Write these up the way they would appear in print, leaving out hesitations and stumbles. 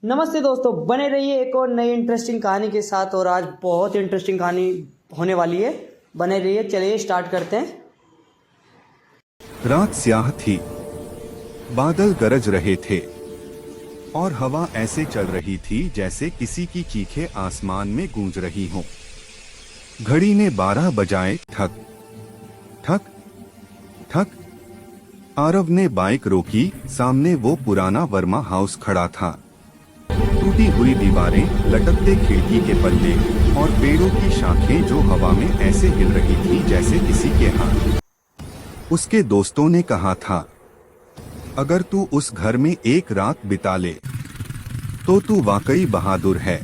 नमस्ते दोस्तों, बने रहिए एक और नई इंटरेस्टिंग कहानी के साथ। और आज बहुत इंटरेस्टिंग कहानी होने वाली है, बने रहिए। चलिए स्टार्ट करते हैं। रात स्याह थी, बादल गरज रहे थे और हवा ऐसे चल रही थी जैसे किसी की चीखें आसमान में गूंज रही हों। घड़ी ने 12 बजाए। ठक ठक ठक। आरव ने बाइक रोकी। सामने वो पुराना वर्मा हाउस खड़ा था। टूटी हुई दीवारें, लटकते खिड़की के पल्ले और पेड़ों की शाखें जो हवा में ऐसे हिल रही थी जैसे किसी के हाथ। उसके दोस्तों ने कहा था, अगर तू उस घर में एक रात बिता ले तो तू वाकई बहादुर है।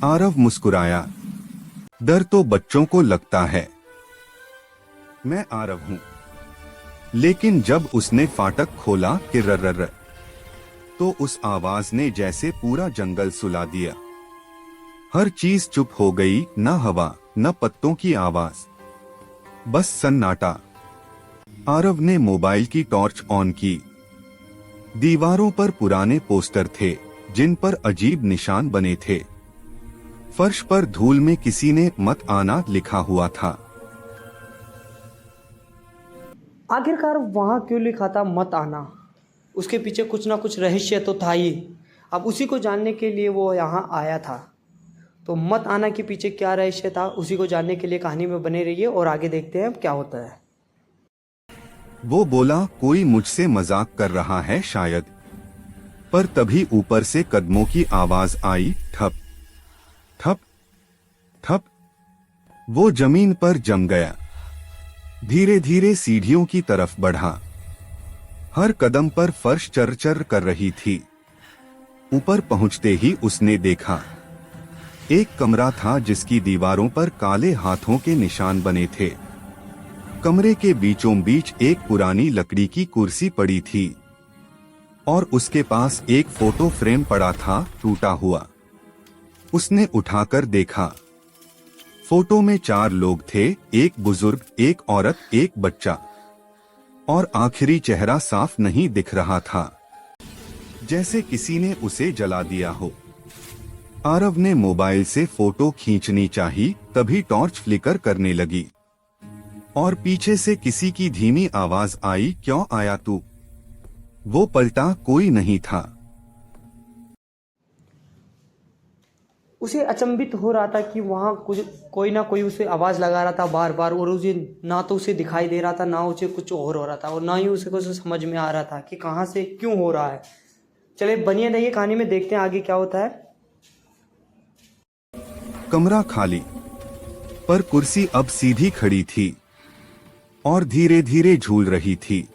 आरव मुस्कुराया। डर तो बच्चों को लगता है। मैं आरव हूं। लेकिन जब उसने फाटक खोला किर्रर्र, तो उस आवाज ने जैसे पूरा जंगल सुला दिया। हर चीज चुप हो गई, न हवा न पत्तों की आवाज, बस सन्नाटा। आरव ने मोबाइल की टॉर्च ऑन की। दीवारों पर पुराने पोस्टर थे जिन पर अजीब निशान बने थे। फर्श पर धूल में किसी ने मत आना लिखा हुआ था। आखिरकार वहाँ क्यों लिखा था मत आना? उसके पीछे कुछ ना कुछ रहस्य तो था ही। अब उसी को जानने के लिए वो यहाँ आया था। तो मत आना के पीछे क्या रहस्य था, उसी को जानने के लिए कहानी में बने रहिए और आगे देखते हैं अब क्या होता है। वो बोला, कोई मुझसे मजाक कर रहा है शायद। पर तभी ऊपर से कदमों की आवाज आई। ठप ठप ठप। वो जमीन पर जम गया। धीरे धीरे सीढ़ियों की तरफ बढ़ा। हर कदम पर फर्श चरचर कर रही थी। ऊपर पहुंचते ही उसने देखा, एक कमरा था जिसकी दीवारों पर काले हाथों के निशान बने थे। कमरे के बीचों बीच एक पुरानी लकड़ी की कुर्सी पड़ी थी और उसके पास एक फोटो फ्रेम पड़ा था, टूटा हुआ। उसने उठाकर देखा। फोटो में 4 लोग थे, एक बुजुर्ग, एक औरत, एक बच्चा, और आखिरी चेहरा साफ नहीं दिख रहा था, जैसे किसी ने उसे जला दिया हो। आरव ने मोबाइल से फोटो खींचनी चाही, तभी टॉर्च फ्लिकर करने लगी और पीछे से किसी की धीमी आवाज आई, क्यों आया तू? वो पलटा, कोई नहीं था। उसे अचंभित हो रहा था कि वहाँ कुछ कोई ना कोई उसे आवाज़ लगा रहा था बार बार, और उसे ना तो उसे दिखाई दे रहा था, ना उसे कुछ और हो रहा था, और ना ही उसे कुछ समझ में आ रहा था कि कहाँ से क्यों हो रहा है। चले बनिए रहिए कहानी में, देखते हैं आगे क्या होता है। कमरा खाली, पर कुर्सी अब सीधी खड़ी थी और धीरे धीरे झूल रही थी।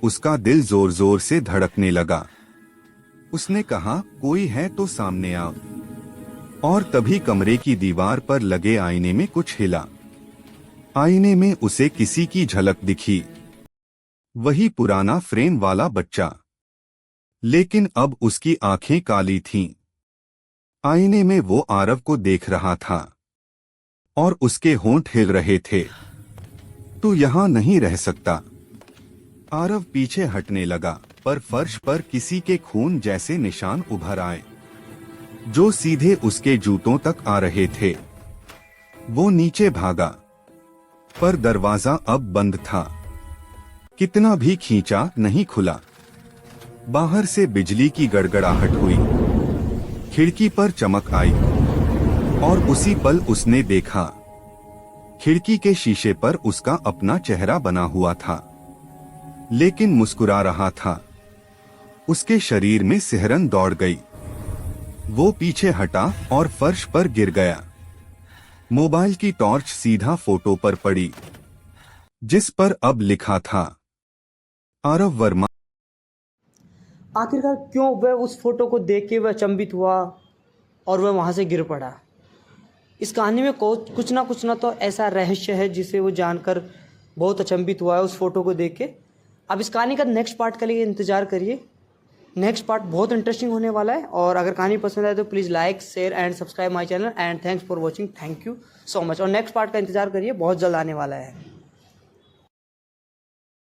उसका दिल जोर जोर से धड़कने लगा। उसने कहा, कोई है तो सामने आओ। और तभी कमरे की दीवार पर लगे आईने में कुछ हिला। आईने में उसे किसी की झलक दिखी, वही पुराना फ्रेम वाला बच्चा, लेकिन अब उसकी आंखें काली थीं। आईने में वो आरव को देख रहा था और उसके होंठ हिल रहे थे। तू यहाँ नहीं रह सकता। आरव पीछे हटने लगा, पर फर्श पर किसी के खून जैसे निशान उभर आए, जो सीधे उसके जूतों तक आ रहे थे। वो नीचे भागा, पर दरवाजा अब बंद था। कितना भी खींचा, नहीं खुला। बाहर से बिजली की गड़गड़ाहट हुई। खिड़की पर चमक आई और उसी पल उसने देखा, खिड़की के शीशे पर उसका अपना चेहरा बना हुआ था, लेकिन मुस्कुरा रहा था। उसके शरीर में सिहरन दौड़ गई। वो पीछे हटा और फर्श पर गिर गया। मोबाइल की टॉर्च सीधा फोटो पर पड़ी, जिस पर अब लिखा था, आरव वर्मा। आखिरकार क्यों वह उस फोटो को देख के वह अचंभित हुआ और वह वहाँ से गिर पड़ा? इस कहानी में कुछ ना तो ऐसा रहस्य है जिसे वो जानकर बहुत अचंभित हुआ है उस फोटो को देख के। अब इस कहानी का नेक्स्ट पार्ट के लिए इंतज़ार करिए। नेक्स्ट पार्ट बहुत इंटरेस्टिंग होने वाला है। और अगर कहानी पसंद आए तो please like, share and subscribe my channel. And thanks for watching. Thank you so much. और नेक्स्ट पार्ट का इंतजार करिए, बहुत जल्द आने वाला है।